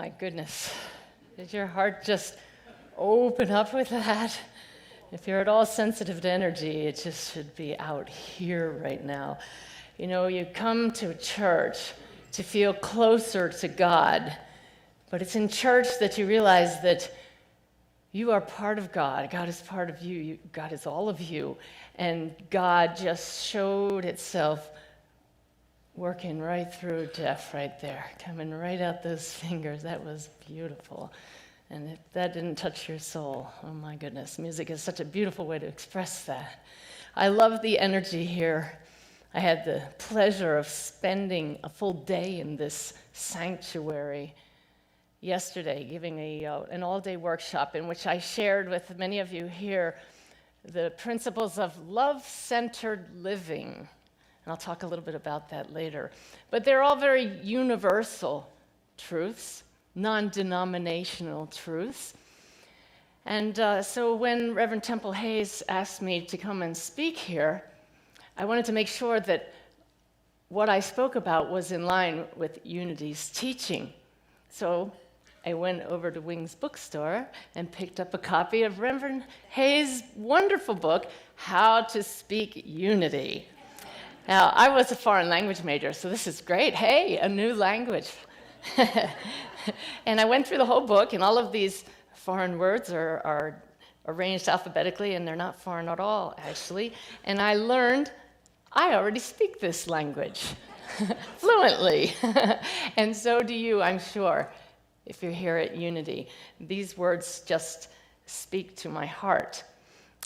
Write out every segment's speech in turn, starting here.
my goodness. Did your heart just open up with that? If you're at all sensitive to energy, it just should be out here right now. You know, you come to church to feel closer to God, but it's in church that you realize that you are part of God. God is part of you. God is all of you. And God just showed itself working right through Jeff right there, coming right out those fingers. That was beautiful. And if that didn't touch your soul, oh my goodness, music is such a beautiful way to express that. I love the energy here. I had the pleasure of spending a full day in this sanctuary yesterday, giving an all-day workshop in which I shared with many of you here the principles of love-centered living. And I'll talk a little bit about that later. But they're all very universal truths, non-denominational truths. And so when Reverend Temple Hayes asked me to come and speak here, I wanted to make sure that what I spoke about was in line with Unity's teaching. So I went over to Wing's bookstore and picked up a copy of Reverend Hayes' wonderful book, How to Speak Unity. Now, I was a foreign language major, so this is great. Hey, a new language. And I went through the whole book, and all of these foreign words are arranged alphabetically, and they're not foreign at all, actually. And I learned I already speak this language fluently. And so do you, I'm sure, if you're here at Unity. These words just speak to my heart.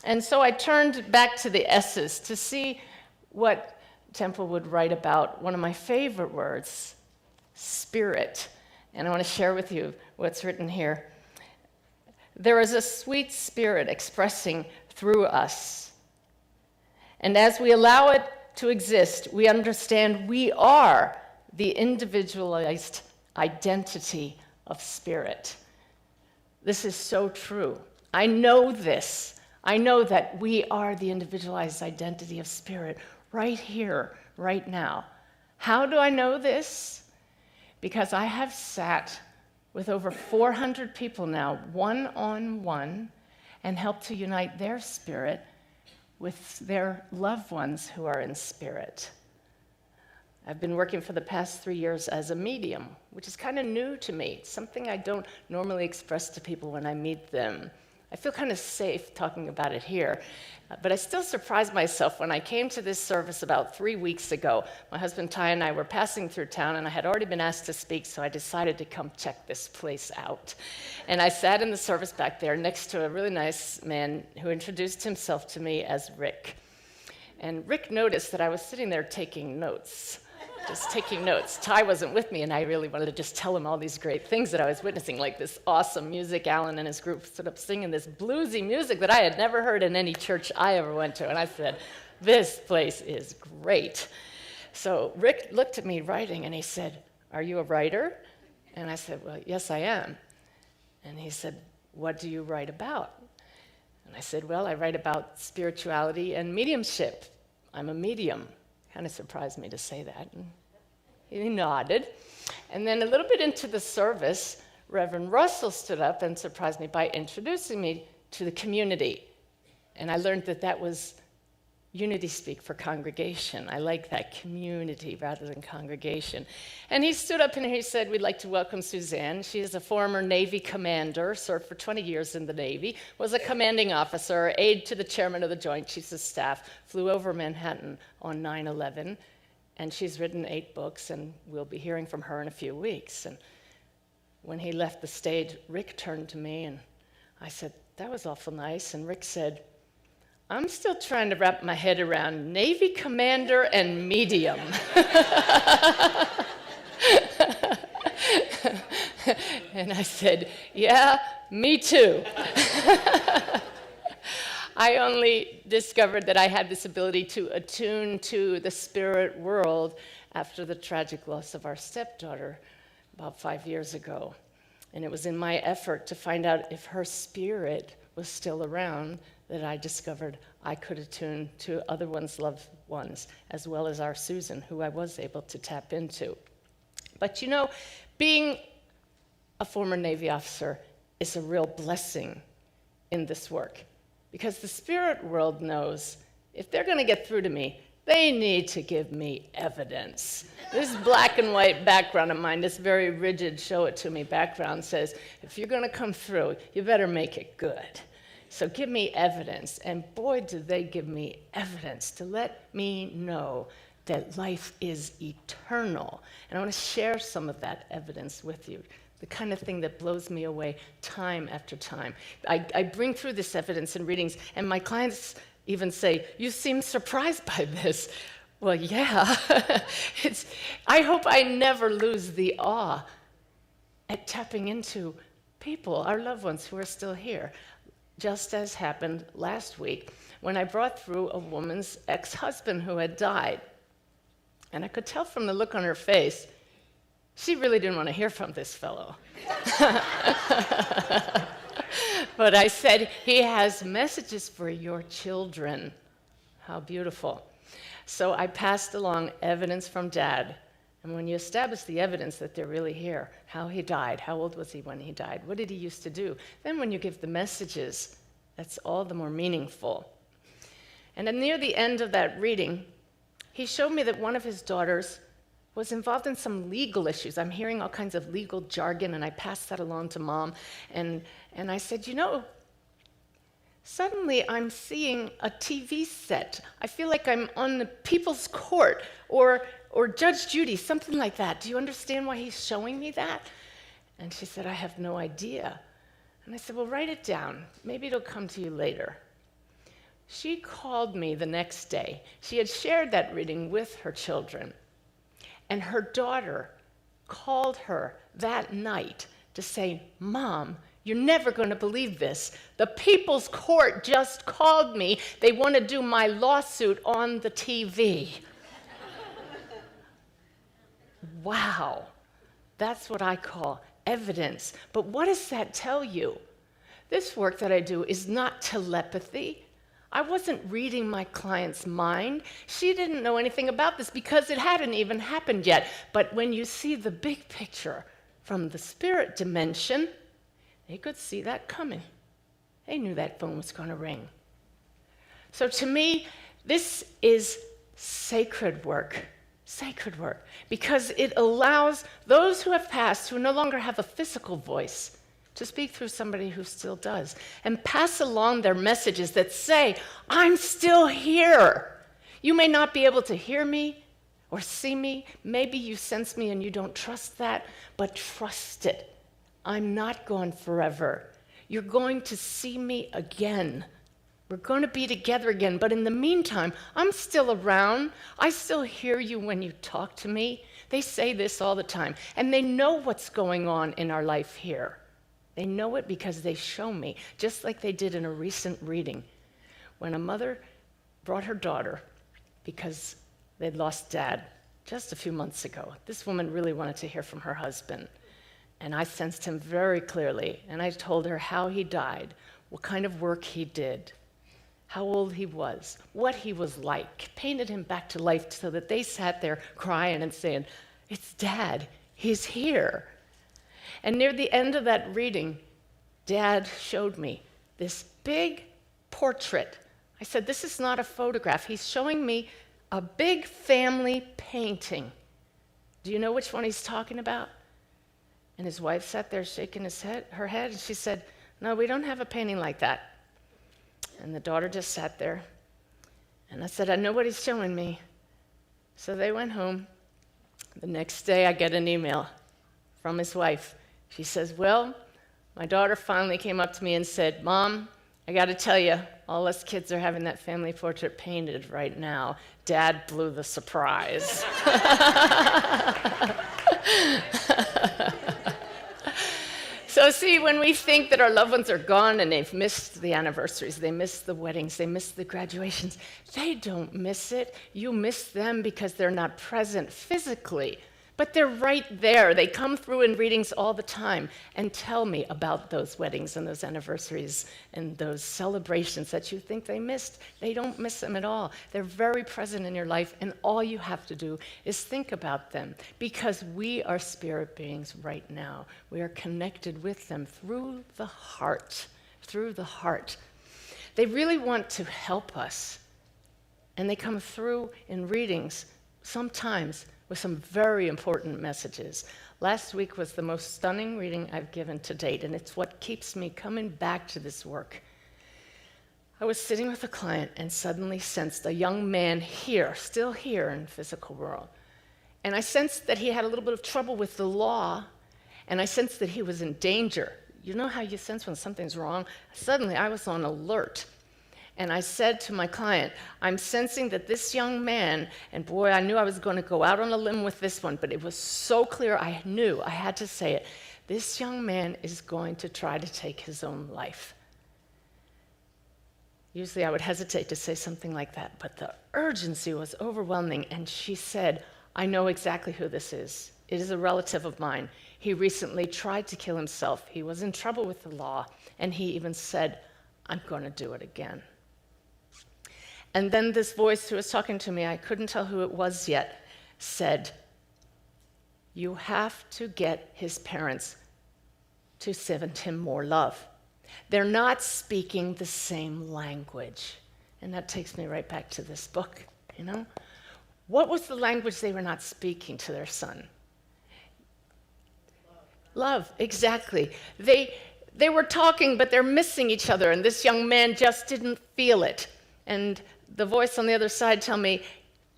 And so I turned back to the S's to see what Temple would write about one of my favorite words, spirit. And I want to share with you what's written here. There is a sweet spirit expressing through us. And as we allow it to exist, we understand we are the individualized identity of spirit. This is so true. I know this. I know that we are the individualized identity of spirit right here, right now. How do I know this? Because I have sat with over 400 people now, one-on-one, and helped to unite their spirit with their loved ones who are in spirit. I've been working for the past 3 years as a medium, which is kind of new to me. It's something I don't normally express to people when I meet them. I feel kind of safe talking about it here, but I still surprised myself when I came to this service about 3 weeks ago. My husband Ty and I were passing through town, and I had already been asked to speak, so I decided to come check this place out. And I sat in the service back there next to a really nice man who introduced himself to me as Rick. And Rick noticed that I was sitting there taking notes. Just taking notes. Ty wasn't with me, and I really wanted to just tell him all these great things that I was witnessing, like this awesome music. Alan and his group stood up singing this bluesy music that I had never heard in any church I ever went to. And I said, this place is great. So Rick looked at me writing, and he said, are you a writer? And I said, well, yes, I am. And he said, what do you write about? And I said, well, I write about spirituality and mediumship. I'm a medium. Kind of surprised me to say that. And he nodded. And then a little bit into the service, Reverend Russell stood up and surprised me by introducing me to the community. And I learned that that was Unity speak for congregation. I like that, community rather than congregation. And he stood up and he said, we'd like to welcome Suzanne. She is a former Navy commander, served for 20 years in the Navy, was a commanding officer, aide to the chairman of the Joint Chiefs of Staff, flew over Manhattan on 9/11, and she's written 8 books, and we'll be hearing from her in a few weeks. And when he left the stage, Rick turned to me, and I said, that was awful nice. And Rick said, I'm still trying to wrap my head around Navy commander and medium. And I said, yeah, me too. I only discovered that I had this ability to attune to the spirit world after the tragic loss of our stepdaughter about 5 years ago. And it was in my effort to find out if her spirit was still around that I discovered I could attune to other one's loved ones, as well as our Susan, who I was able to tap into. But you know, being a former Navy officer is a real blessing in this work, because the spirit world knows if they're going to get through to me, they need to give me evidence. This black and white background of mine, this very rigid show it to me background says, if you're going to come through, you better make it good. So give me evidence. And boy, do they give me evidence to let me know that life is eternal. And I want to share some of that evidence with you, the kind of thing that blows me away time after time. I bring through this evidence in readings, and my clients even say, you seem surprised by this. Well, yeah. I hope I never lose the awe at tapping into people, our loved ones who are still here, just as happened last week when I brought through a woman's ex-husband who had died. And I could tell from the look on her face, she really didn't want to hear from this fellow. But I said, he has messages for your children. How beautiful. So I passed along evidence from Dad. And when you establish the evidence that they're really here, how he died, how old was he when he died, what did he used to do, then when you give the messages, that's all the more meaningful. And then near the end of that reading, he showed me that one of his daughters was involved in some legal issues. I'm hearing all kinds of legal jargon, and I passed that along to Mom. And I said, suddenly I'm seeing a TV set. I feel like I'm on the People's Court or Judge Judy, something like that. Do you understand why he's showing me that? And she said, I have no idea. And I said, well, write it down. Maybe it'll come to you later. She called me the next day. She had shared that reading with her children. And her daughter called her that night to say, Mom, you're never going to believe this. The People's Court just called me. They want to do my lawsuit on the TV. Wow. That's what I call evidence. But what does that tell you? This work that I do is not telepathy. I wasn't reading my client's mind. She didn't know anything about this because it hadn't even happened yet. But when you see the big picture from the spirit dimension, they could see that coming. They knew that phone was going to ring. So to me, this is sacred work, because it allows those who have passed, who no longer have a physical voice, to speak through somebody who still does, and pass along their messages that say, I'm still here. You may not be able to hear me or see me. Maybe you sense me and you don't trust that, but trust it. I'm not gone forever. You're going to see me again. We're going to be together again, but in the meantime, I'm still around. I still hear you when you talk to me. They say this all the time, and they know what's going on in our life here. They know it because they show me, just like they did in a recent reading. When a mother brought her daughter because they'd lost Dad just a few months ago, this woman really wanted to hear from her husband. And I sensed him very clearly, and I told her how he died, what kind of work he did, how old he was, what he was like, painted him back to life so that they sat there crying and saying, it's Dad, he's here. And near the end of that reading, Dad showed me this big portrait. I said, this is not a photograph. He's showing me a big family painting. Do you know which one he's talking about? And his wife sat there shaking her head, and she said, no, we don't have a painting like that. And the daughter just sat there. And I said, I know what he's showing me. So they went home. The next day, I get an email from his wife. She says, well, my daughter finally came up to me and said, Mom, I got to tell you, all us kids are having that family portrait painted right now. Dad blew the surprise. So see, when we think that our loved ones are gone and they've missed the anniversaries, they missed the weddings, they missed the graduations, they don't miss it. You miss them because they're not present physically, But they're right there. They come through in readings all the time and tell me about those weddings and those anniversaries and those celebrations that you think they missed. They don't miss them at all. They're very present in your life, and all you have to do is think about them, because we are spirit beings right now. We are connected with them through the heart, through the heart. They really want to help us, and they come through in readings sometimes with some very important messages. Last week was the most stunning reading I've given to date, and it's what keeps me coming back to this work. I was sitting with a client and suddenly sensed a young man here, still here in the physical world. And I sensed that he had a little bit of trouble with the law, and I sensed that he was in danger. You know how you sense when something's wrong? Suddenly I was on alert. And I said to my client, I'm sensing that this young man, and boy, I knew I was going to go out on a limb with this one, but it was so clear, I knew I had to say it. This young man is going to try to take his own life. Usually I would hesitate to say something like that, but the urgency was overwhelming, and she said, I know exactly who this is. It is a relative of mine. He recently tried to kill himself. He was in trouble with the law, and he even said, I'm going to do it again. And then this voice who was talking to me, I couldn't tell who it was yet, said, you have to get his parents to send him more love. They're not speaking the same language. And that takes me right back to this book, you know? What was the language they were not speaking to their son? Love, exactly. They were talking, but they're missing each other, and this young man just didn't feel it. And the voice on the other side tell me,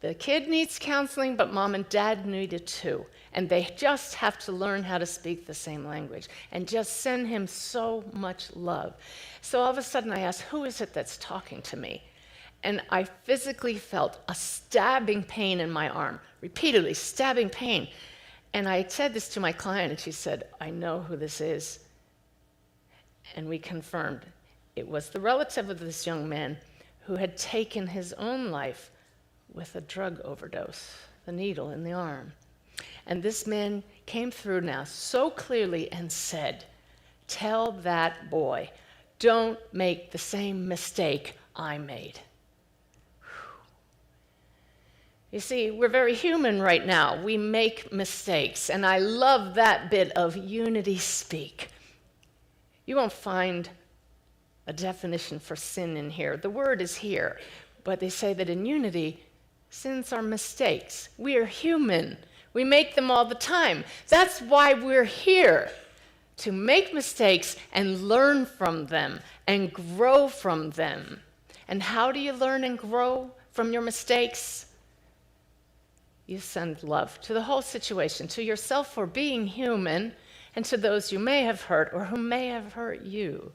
the kid needs counseling, but mom and dad need it too. And they just have to learn how to speak the same language and just send him so much love. So all of a sudden I asked, who is it that's talking to me? And I physically felt a stabbing pain in my arm, repeatedly stabbing pain. And I said this to my client, and she said, I know who this is. And we confirmed it was the relative of this young man who had taken his own life with a drug overdose, the needle in the arm. And this man came through now so clearly and said, tell that boy, don't make the same mistake I made. You see, we're very human right now. We make mistakes, and I love that bit of unity speak. You won't find a definition for sin in here. The word is here, but they say that in unity, sins are mistakes. We are human. We make them all the time. That's why we're here, to make mistakes and learn from them and grow from them. And how do you learn and grow from your mistakes? You send love to the whole situation, to yourself for being human, and to those you may have hurt or who may have hurt you.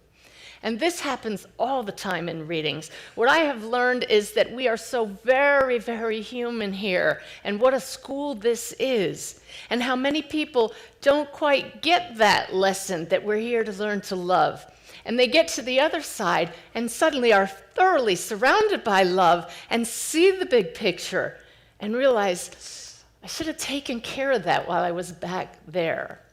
And this happens all the time in readings. What I have learned is that we are so very, very human here, and what a school this is, and how many people don't quite get that lesson that we're here to learn to love. And they get to the other side and suddenly are thoroughly surrounded by love and see the big picture and realize, I should have taken care of that while I was back there.